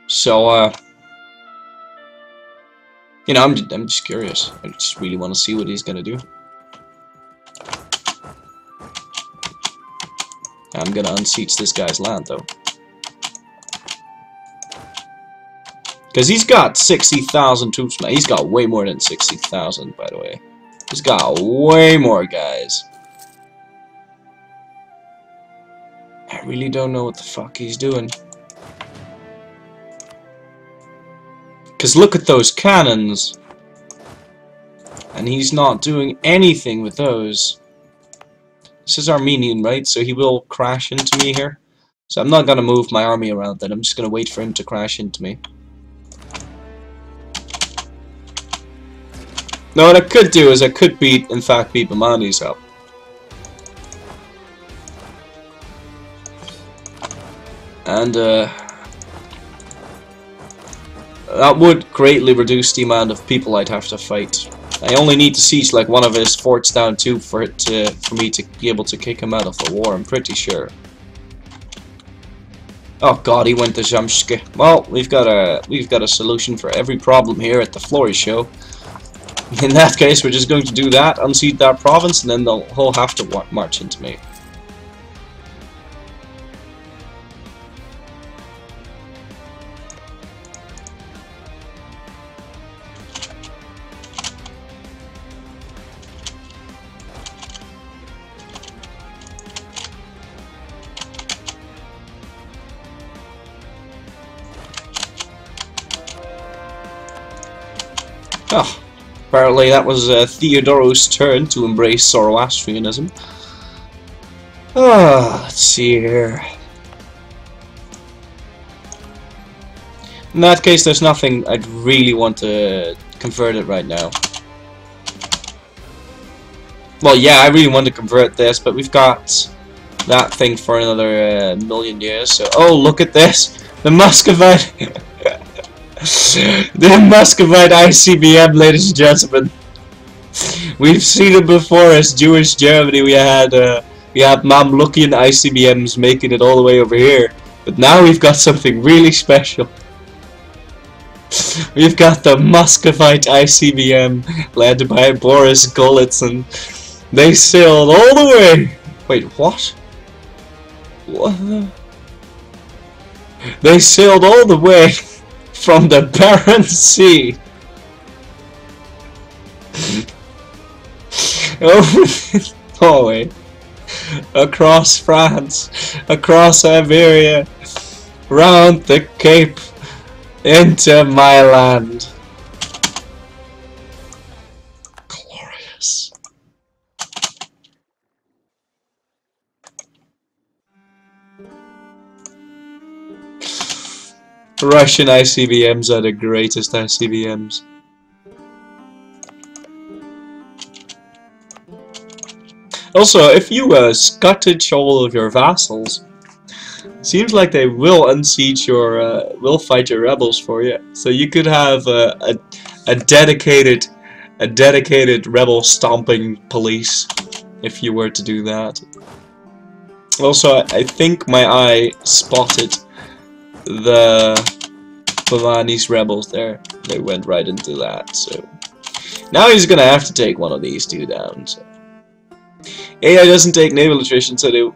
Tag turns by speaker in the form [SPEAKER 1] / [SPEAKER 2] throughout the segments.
[SPEAKER 1] So, you know, I'm just curious. I just really want to see what he's gonna do. I'm gonna unsiege this guy's land, though. Because he's got 60,000 troops, man. He's got way more than 60,000, by the way. He's got way more guys. I really don't know what the fuck he's doing. Because look at those cannons. And he's not doing anything with those. This is Armenian, right? So he will crash into me here. So I'm not going to move my army around then. I'm just going to wait for him to crash into me. Now what I could do is I could beat Bamani's up. And that would greatly reduce the amount of people I'd have to fight. I only need to siege like one of his forts down too for me to be able to kick him out of the war, I'm pretty sure. Oh god, he went to Jamshke. Well, we've got a solution for every problem here at the Florry show. In that case, we're just going to do that, unseat that province, and then they'll all have to march into me. Oh. Apparently that was Theodoros' turn to embrace Zoroastrianism. Let's see here. In that case, there's nothing I'd really want to convert it right now. Well, yeah, I really want to convert this, but we've got that thing for another million years. So, oh, look at this! The Muscovite! The Muscovite ICBM, ladies and gentlemen. We've seen it before as Jewish Germany. We had Mamlukian ICBMs making it all the way over here, but now we've got something really special. We've got the Muscovite ICBM led by Boris Golitsyn. They sailed all the way. Wait, what? What? They sailed all the way from the Barren Sea over Norway, across France, across Iberia, round the Cape, into my land. Glorious. Russian ICBMs are the greatest ICBMs. Also, if you scuttage all of your vassals, seems like they will unseat your, will fight your rebels for you. So you could have a dedicated rebel stomping police if you were to do that. Also, I think my eye spotted the Bavani's rebels there. They went right into that, so now he's gonna have to take one of these two down. So. AI doesn't take naval attrition, so they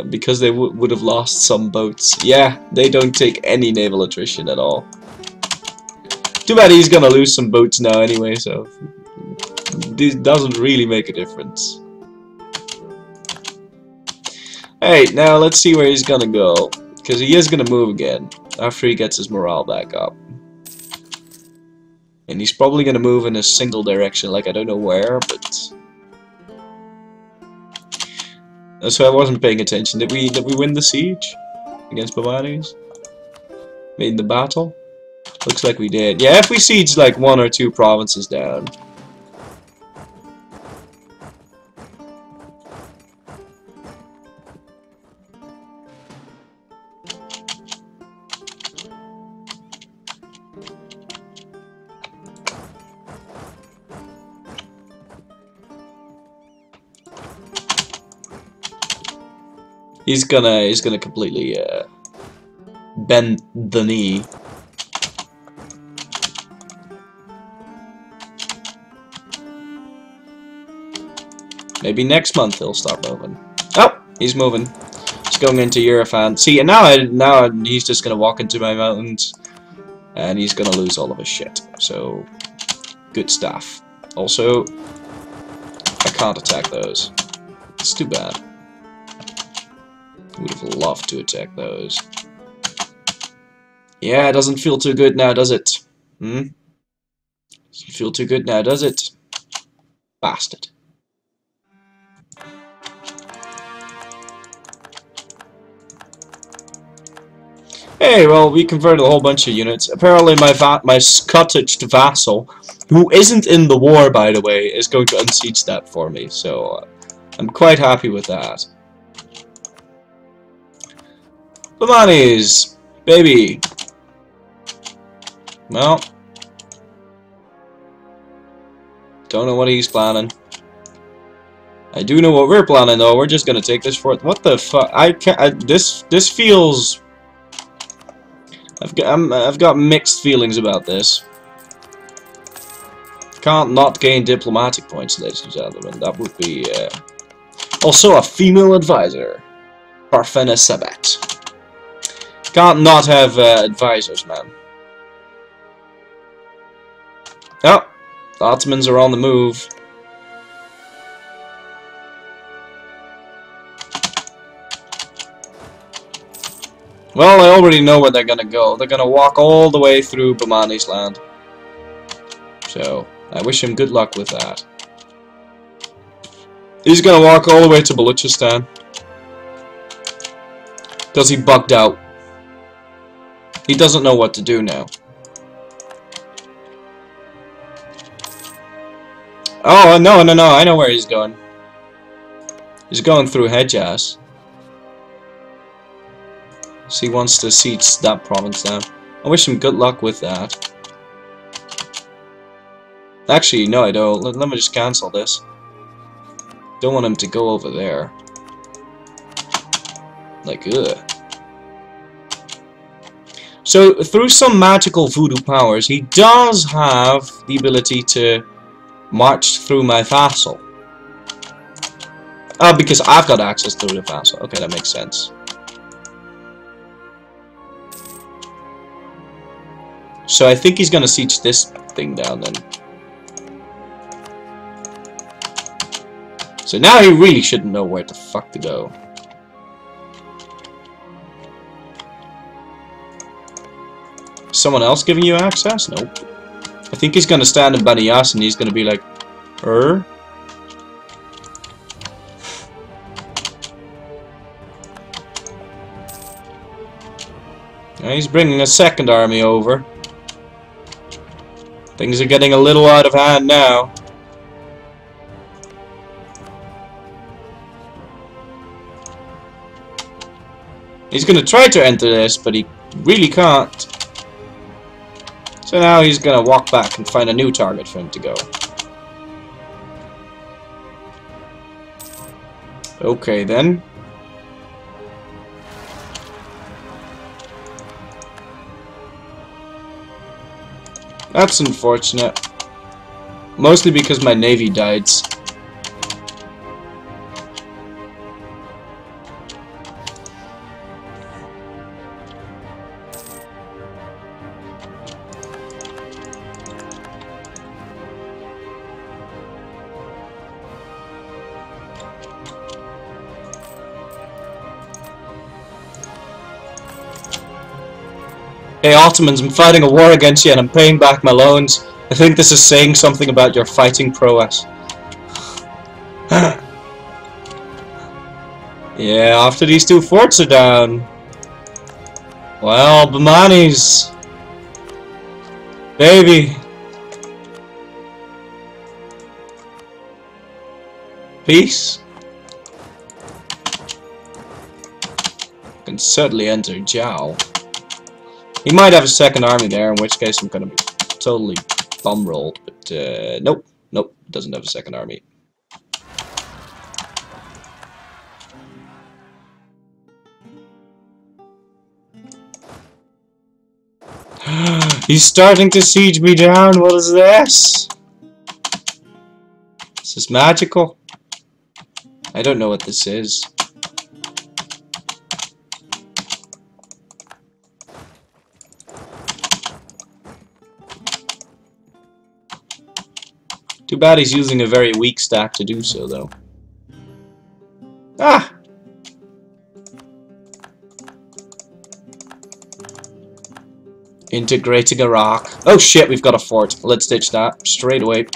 [SPEAKER 1] because they would have lost some boats. Yeah, they don't take any naval attrition at all. Too bad he's gonna lose some boats now anyway, so this doesn't really make a difference. Hey, now let's see where he's gonna go, because he is gonna move again after he gets his morale back up. And he's probably gonna move in a single direction, like I don't know where, but that's why I wasn't paying attention. Did we win the siege against Bavani's? Made the battle? Looks like we did. Yeah, if we siege like 1 or 2 provinces down. He's gonna completely bend the knee. Maybe next month he'll start moving. Oh, he's moving. He's going into Eurofan. See, and now he's just gonna walk into my mountains, and he's gonna lose all of his shit. So, good stuff. Also, I can't attack those. It's too bad. Would have loved to attack those. Yeah, it doesn't feel too good now, does it? Hmm? Doesn't feel too good now, does it? Bastard. Hey, well, we converted a whole bunch of units. Apparently my Scottish vassal, who isn't in the war, by the way, is going to unsiege that for me, so I'm quite happy with that. Bamanis! Baby! Well, don't know what he's planning. I do know what we're planning, though. We're just gonna take this fort. What the fuck? I can't. This feels. I've got mixed feelings about this. Can't not gain diplomatic points, ladies and gentlemen. That would be also a female advisor, Parfena Sabat. Can't not have advisors, man. Oh, the Ottomans are on the move. Well, I already know where they're gonna go. They're gonna walk all the way through Bamani's land. So, I wish him good luck with that. He's gonna walk all the way to Baluchistan. Because he bugged out. He doesn't know what to do now. Oh, no, I know where he's going. He's going through Hejaz. So he wants to siege that province now. I wish him good luck with that. Actually, no I don't. Let me just cancel this. Don't want him to go over there. Like, ugh. So, through some magical voodoo powers, he does have the ability to march through my vassal. Oh, because I've got access to the vassal. Okay, that makes sense. So I think he's gonna siege this thing down then. So now he really shouldn't know where the fuck to go. Someone else giving you access? Nope. I think he's gonna stand in Banias and he's gonna be like, He's bringing a second army over. Things are getting a little out of hand now. He's gonna try to enter this, but he really can't. So now he's gonna walk back and find a new target for him to go. Okay then. That's unfortunate. Mostly because my navy died. Hey Ottomans, I'm fighting a war against you and I'm paying back my loans. I think this is saying something about your fighting prowess. Yeah, after these two forts are down. Well, Bamanis. Baby. Peace. Can certainly enter Jiao. He might have a second army there, in which case I'm gonna be totally bum-rolled, but nope, doesn't have a second army. He's starting to siege me down. What is this? Is this magical? I don't know what this is. Too bad he's using a very weak stack to do so, though. Ah! Integrating a rock. Oh shit, we've got a fort. Let's ditch that straight away.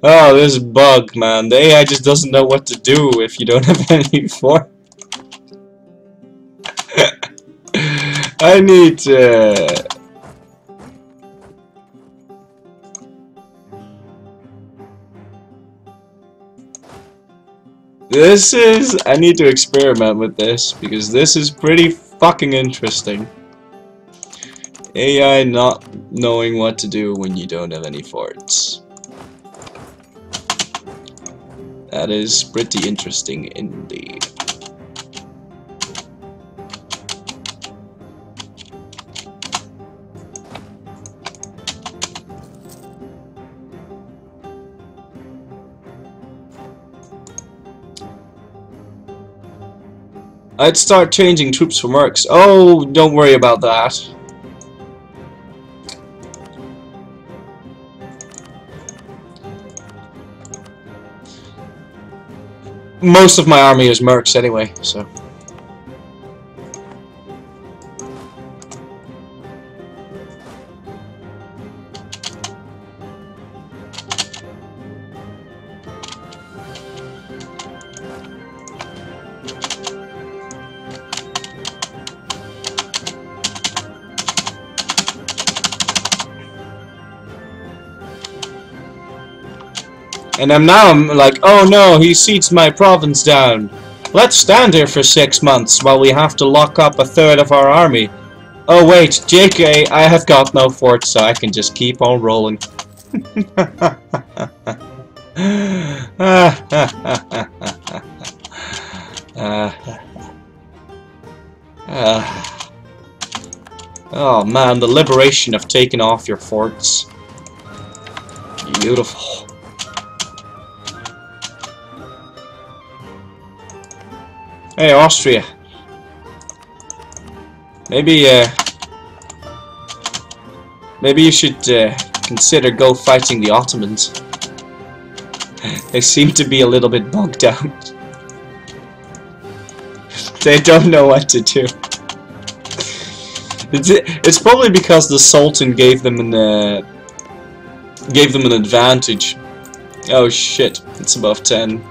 [SPEAKER 1] Oh, this bug, man. The AI just doesn't know what to do if you don't have any fort. I need to... I need to experiment with this, because this is pretty fucking interesting. AI not knowing what to do when you don't have any forts. That is pretty interesting indeed. I'd start changing troops for mercs. Oh, don't worry about that. Most of my army is mercs anyway, so... And I'm like, oh no, he sieged my province down. Let's stand here for 6 months while we have to lock up a third of our army. Oh wait, JK, I have got no fort, so I can just keep on rolling. Oh man, the liberation of taking off your forts. Beautiful. Hey, Austria. Maybe you should consider go fighting the Ottomans. They seem to be a little bit bogged out. They don't know what to do. It's probably because the Sultan gave them an advantage. Oh shit! It's above 10.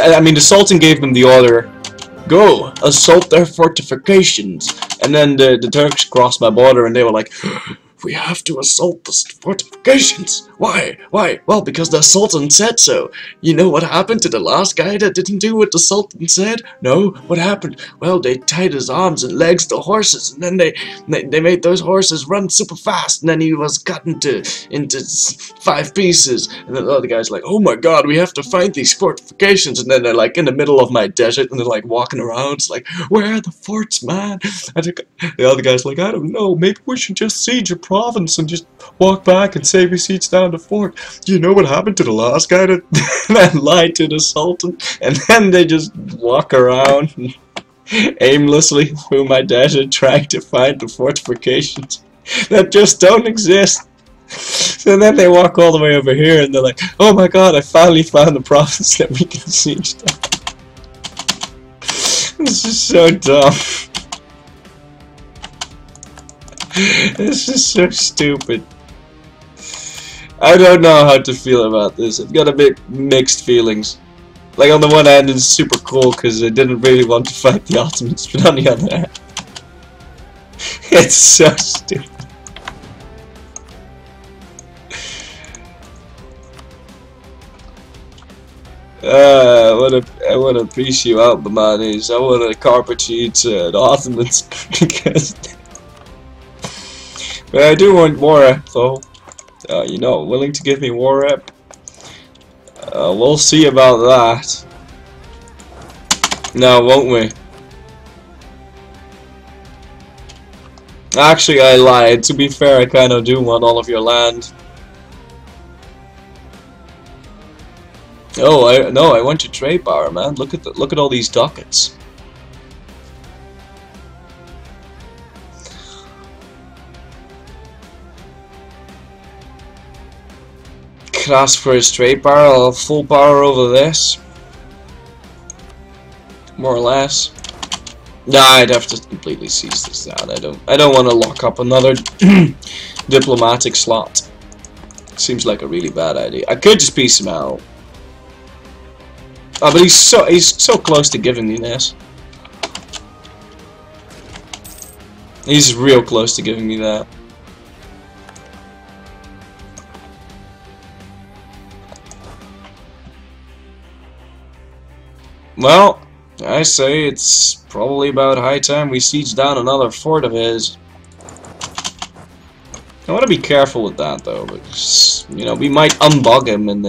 [SPEAKER 1] I mean, the Sultan gave them the order, go, assault their fortifications. And then the Turks crossed my border and they were like, we have to assault the fortifications. Why? Why? Well, because the Sultan said so. You know what happened to the last guy that didn't do what the Sultan said? No? What happened? Well, they tied his arms and legs to horses, and then they made those horses run super fast, and then he was cut into 5 pieces. And then the other guy's like, oh my god, we have to find these fortifications. And then they're like in the middle of my desert, and they're like walking around. It's like, where are the forts, man? And the other guy's like, I don't know, maybe we should just siege a province and just walk back and say we siege down the fort. Do you know what happened to the last guy that lied to the Sultan? And then they just walk around aimlessly through my desert trying to find the fortifications that just don't exist. So then they walk all the way over here and they're like, oh my god, I finally found the province that we can siege down. This is so dumb. This is so stupid. I don't know how to feel about this. I've got a bit mixed feelings. Like, on the one hand, it's super cool because I didn't really want to fight the Ottomans, but on the other hand, it's so stupid. I wanna piece you out, Bamanis. I wanna carpet you to the Ottomans because. But I do want war rep, though. You know, willing to give me war rep? We'll see about that. No, won't we? Actually, I lied. To be fair, I kind of do want all of your land. Oh, I want your trade power, man. Look at all these dockets. Could ask for his trade power. I'll have full power over this, more or less. Nah, I'd have to completely seize this down. I don't want to lock up another diplomatic slot. Seems like a really bad idea. I could just piece him out. Oh, but he's so close to giving me this. He's real close to giving me that. Well, I say it's probably about high time we siege down another fort of his. I want to be careful with that though, because you know we might unbug him and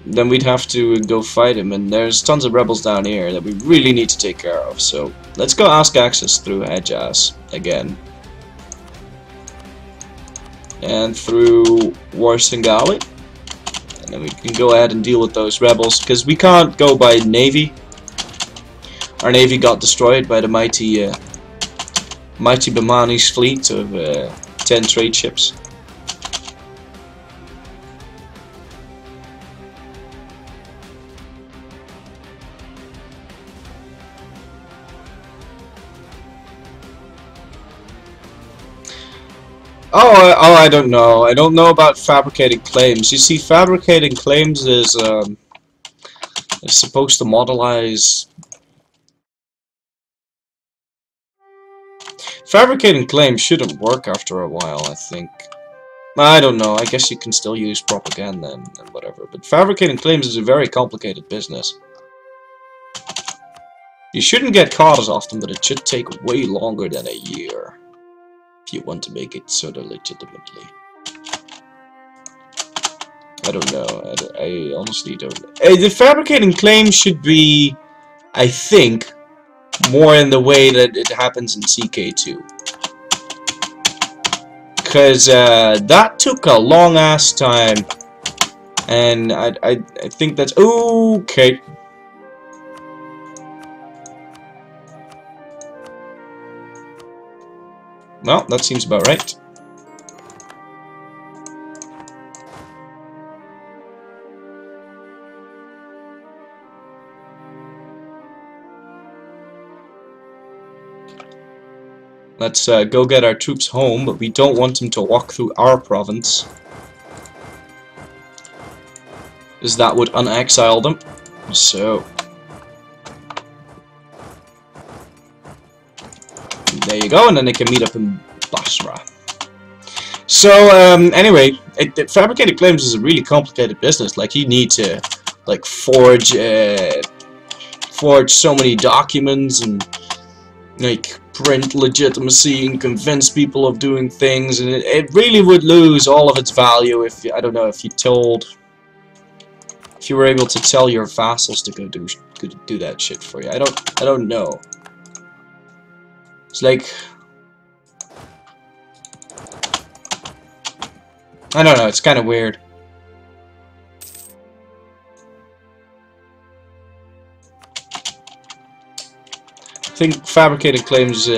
[SPEAKER 1] then we'd have to go fight him, and there's tons of rebels down here that we really need to take care of. So let's go ask access through Hejaz again, and through Warsangali. And then we can go ahead and deal with those rebels, because we can't go by navy. Our navy got destroyed by the mighty Bamani's fleet of 10 trade ships. Oh, I don't know. I don't know about fabricating claims. You see, fabricating claims is supposed to modelize. Fabricating claims shouldn't work after a while, I think. I don't know. I guess you can still use propaganda and whatever. But fabricating claims is a very complicated business. You shouldn't get caught as often, but it should take way longer than a year if you want to make it sort of legitimately. I don't know. I honestly don't know. The fabricating claims should be, I think, more in the way that it happens in CK2. Because that took a long ass time. And I think that's okay. Well, that seems about right. Let's go get our troops home, but we don't want them to walk through our province, as that would unexile them. So there you go, and then they can meet up in Basra. So anyway, fabricated claims is a really complicated business. Like, you need to like forge so many documents and like print legitimacy and convince people of doing things, and it really would lose all of its value if, I don't know, if you were able to tell your vassals to go do that shit for you. I don't know. It's like, I don't know, it's kind of weird. I think fabricated claims is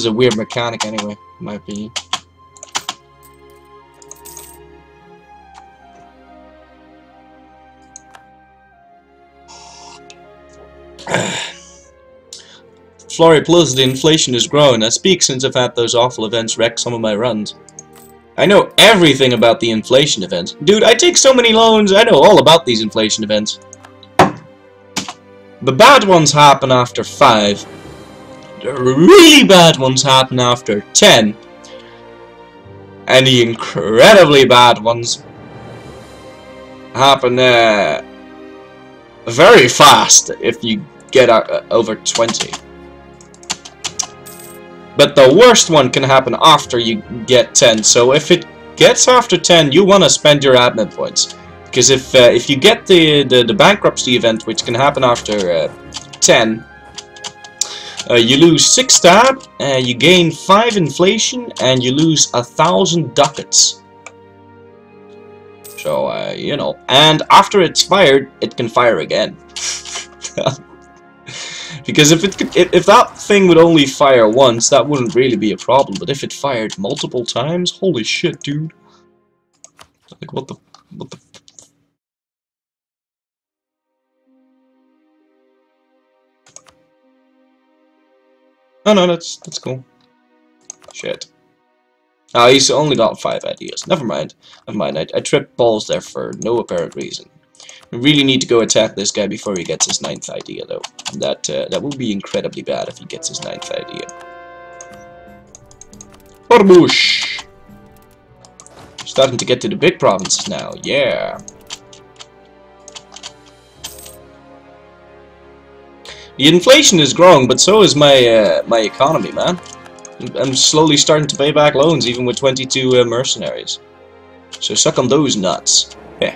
[SPEAKER 1] a weird mechanic anyway, in my opinion. Florry plus, the inflation is growing. I speak since I've had those awful events wreck some of my runs. I know everything about the inflation events. Dude, I take so many loans, I know all about these inflation events. The bad ones happen after 5. The really bad ones happen after 10. And the incredibly bad ones happen very fast if you get over 20. But the worst one can happen after you get 10. So if it gets after 10, you want to spend your admin points. Because if you get the bankruptcy event, which can happen after 10, You lose 6 stab, you gain 5 inflation, and you lose 1,000 ducats. So, you know, and after it's fired, it can fire again. Because if that thing would only fire once, that wouldn't really be a problem. But if it fired multiple times, holy shit, dude! Like what the? Oh no, that's cool. Shit. Oh, he's only got 5 ideas. Never mind. Never mind. I tripped balls there for no apparent reason. We really need to go attack this guy before he gets his 9th idea, though. That will be incredibly bad if he gets his 9th idea. Hormush! Starting to get to the big provinces now. Yeah. The inflation is growing, but so is my my economy, man. I'm slowly starting to pay back loans, even with 22 mercenaries. So suck on those nuts. Yeah.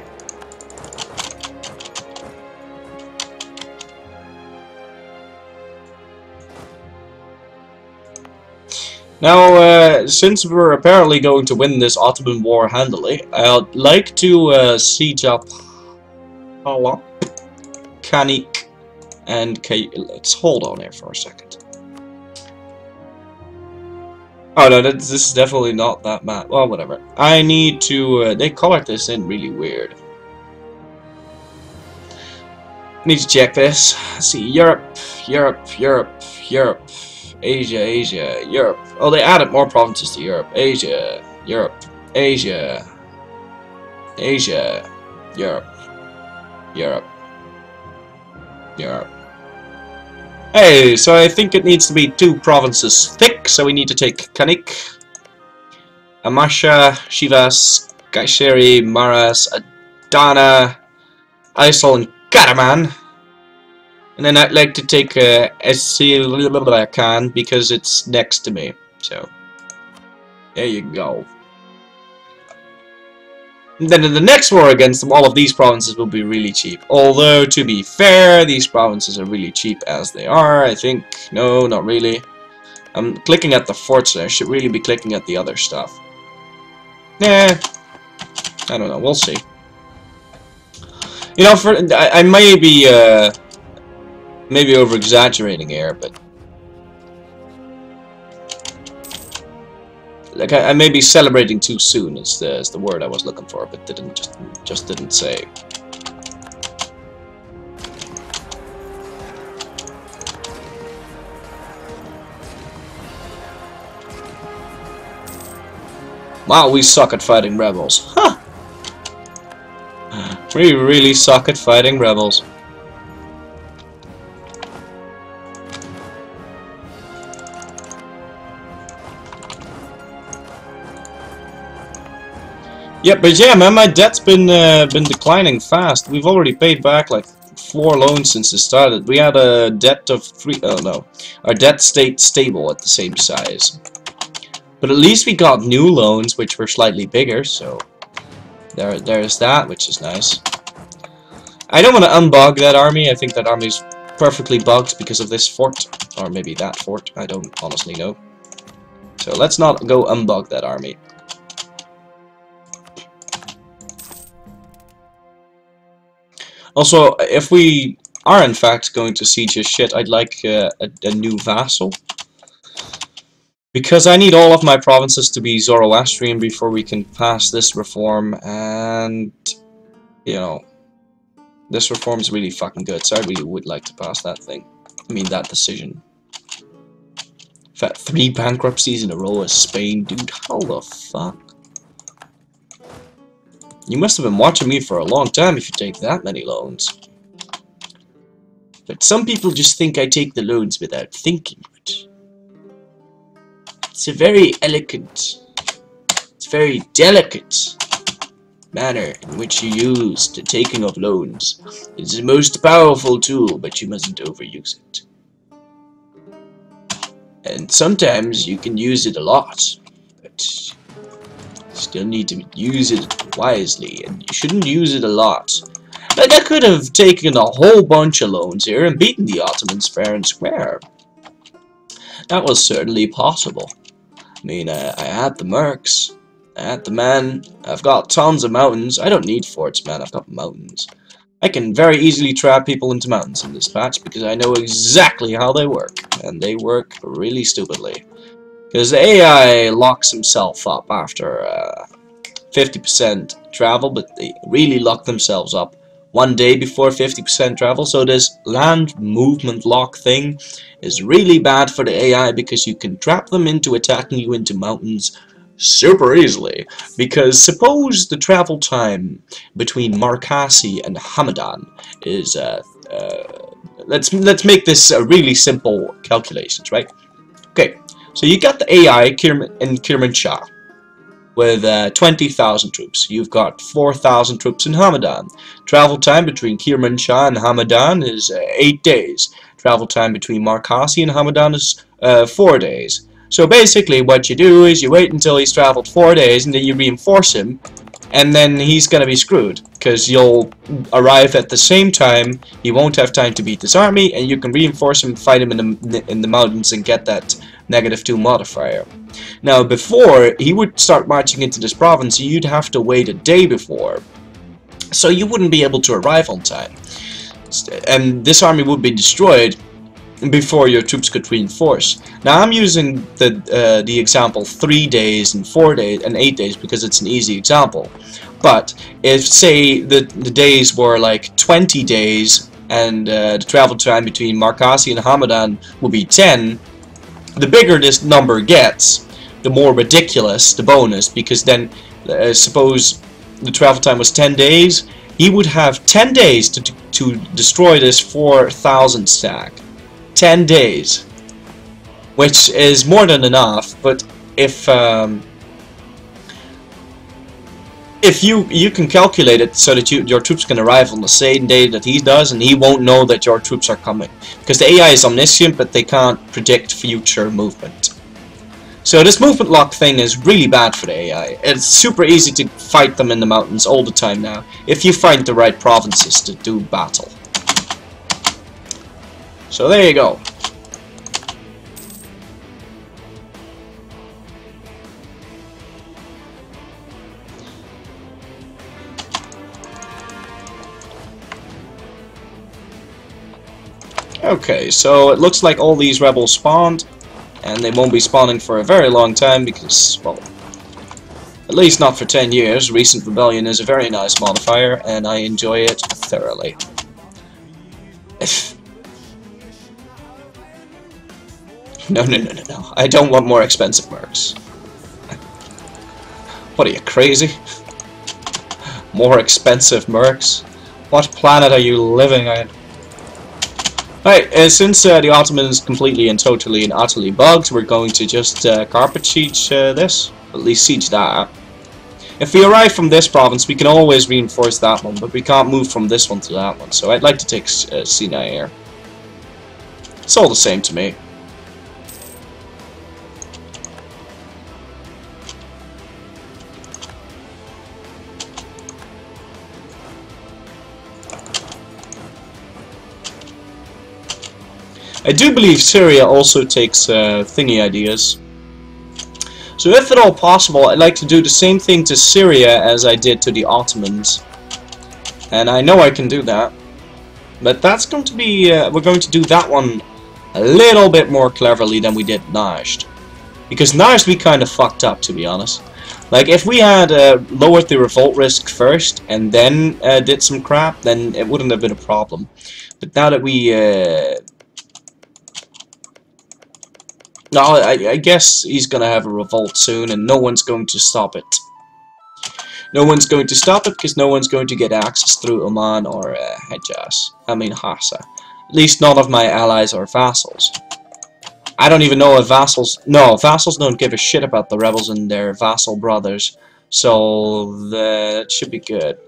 [SPEAKER 1] Now, since we're apparently going to win this Ottoman war handily, I'd like to siege up Hala, Kanik, and let's hold on here for a second. Oh no, this is definitely not that map. Well, whatever. I need to. They colored this in really weird. Need to check this. Let's see, Europe, Asia, Europe. Oh, they added more provinces to Europe. Asia, Europe, Asia, Europe. Hey, so I think it needs to be 2 provinces thick, so we need to take Kanik, Amasha, Shivas, Kayseri, Maras, Adana, Isel, and Karaman. And then I'd like to take Esilakan because it's next to me. So, there you go. And then in the next war against them, all of these provinces will be really cheap. Although, to be fair, these provinces are really cheap as they are, I think. No, not really. I'm clicking at the forts there. I should really be clicking at the other stuff. Nah. I don't know. We'll see. You know, I may be, maybe over-exaggerating here, but... Like, I may be celebrating too soon is the word I was looking for, but just didn't say. Wow, we suck at fighting rebels. Huh! We really suck at fighting rebels. Yeah, but yeah, man, my debt's been declining fast. We've already paid back like 4 loans since it started. We had a debt of 3. Oh no, our debt stayed stable at the same size. But at least we got new loans, which were slightly bigger. So there's that, which is nice. I don't want to unbug that army. I think that army's perfectly bugged because of this fort, or maybe that fort. I don't honestly know. So let's not go unbug that army. Also, if we are in fact going to siege his shit, I'd like a new vassal. Because I need all of my provinces to be Zoroastrian before we can pass this reform, and, you know, this reform is really fucking good, so I really would like to pass that thing. I mean, that decision. In fact, 3 bankruptcies in a row as Spain, dude, how the fuck? You must have been watching me for a long time if you take that many loans. But some people just think I take the loans without thinking. But it's a very elegant, it's very delicate manner in which you use the taking of loans. It's the most powerful tool, but you mustn't overuse it. And sometimes you can use it a lot, but still need to use it wisely, and you shouldn't use it a lot. Like, I could have taken a whole bunch of loans here and beaten the Ottomans fair and square. That was certainly possible. I mean, I had the mercs, I had the men, I've got tons of mountains. I don't need forts, man, I've got mountains. I can very easily trap people into mountains in this patch because I know exactly how they work, and they work really stupidly. Because the AI locks himself up after 50% travel, but they really lock themselves up one day before 50% travel. So this land movement lock thing is really bad for the AI because you can trap them into attacking you into mountains super easily. Because suppose the travel time between Markasi and Hamadan is let's make this a really simple calculations, right? Okay, so you got the AI in Kermanshah with 20,000 troops. You've got 4,000 troops in Hamadan. Travel time between Kermanshah and Hamadan is 8 days. Travel time between Markasi and Hamadan is 4 days. So basically what you do is you wait until he's traveled 4 days and then you reinforce him, and then he's gonna be screwed because you'll arrive at the same time. He won't have time to beat this army, and you can reinforce him, fight him in the mountains, and get that -2 modifier. Now, before he would start marching into this province, you'd have to wait a day before, so you wouldn't be able to arrive on time, and this army would be destroyed before your troops could reinforce. Now I'm using the example 3 days and 4 days and 8 days because it's an easy example. But if, say, the days were like 20 days and the travel time between Markasi and Hamadan would be 10, the bigger this number gets, the more ridiculous the bonus, because then suppose the travel time was 10 days, he would have 10 days to destroy this 4,000 stack. 10 days, which is more than enough. But if you can calculate it so that your troops can arrive on the same day that he does, and he won't know that your troops are coming, because the AI is omniscient, but they can't predict future movement. So this movement lock thing is really bad for the AI. It's super easy to fight them in the mountains all the time now, if you find the right provinces to do battle. So there you go. Okay, so it looks like all these rebels spawned, and they won't be spawning for a very long time because, well, at least not for 10 years. Recent Rebellion is a very nice modifier, and I enjoy it thoroughly. No. I don't want more expensive mercs. What are you, crazy? More expensive mercs? What planet are you living on? Right, since the Ottoman is completely and totally and utterly bugged, we're going to just carpet siege this. At least siege that. If we arrive from this province, we can always reinforce that one, but we can't move from this one to that one. So I'd like to take Sinai here. It's all the same to me. I do believe Syria also takes thingy ideas. So if at all possible, I'd like to do the same thing to Syria as I did to the Ottomans. And I know I can do that. But that's going to be, we're going to do that one a little bit more cleverly than we did Najd. Because Najd we kind of fucked up, to be honest. Like, if we had lowered the revolt risk first and then did some crap, then it wouldn't have been a problem. But now that we... No, I guess he's gonna have a revolt soon, and no one's going to stop it. No one's going to stop it because no one's going to get access through Oman or Hejaz. I mean Hassa. At least none of my allies or vassals. I don't even know if vassals... No, vassals don't give a shit about the rebels and their vassal brothers. So that should be good.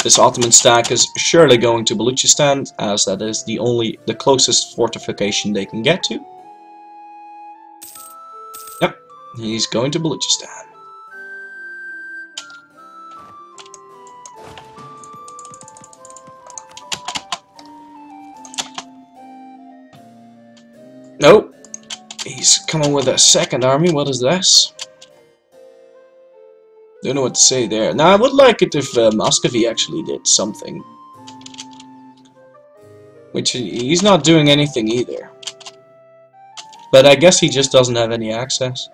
[SPEAKER 1] This Ottoman stack is surely going to Baluchistan, as that is the closest fortification they can get to. Yep, he's going to Baluchistan. He's coming with a second army. What is this? Don't know what to say there. Now, I would like it if Muscovy actually did something. Which he's not doing anything either. But I guess he just doesn't have any access.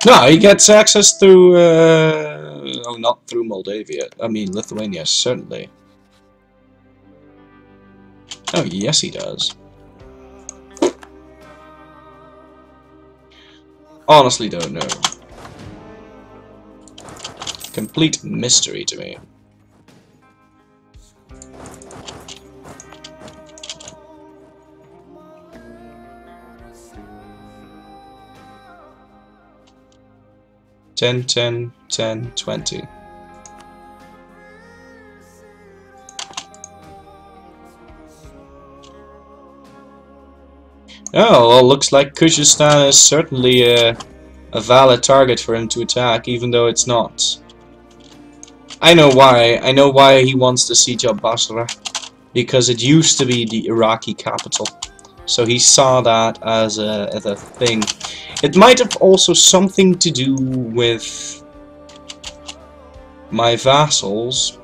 [SPEAKER 1] No, he gets access through... oh, not through Moldavia. I mean, Lithuania, certainly. Oh, yes he does. Honestly don't know. Complete mystery to me. Ten, 10, 10, 20. Oh, well, looks like Kyrgyzstan is certainly a valid target for him to attack, even though it's not. I know why. I know why he wants to siege up Basra. Because it used to be the Iraqi capital. So he saw that as a thing. It might have also something to do with my vassals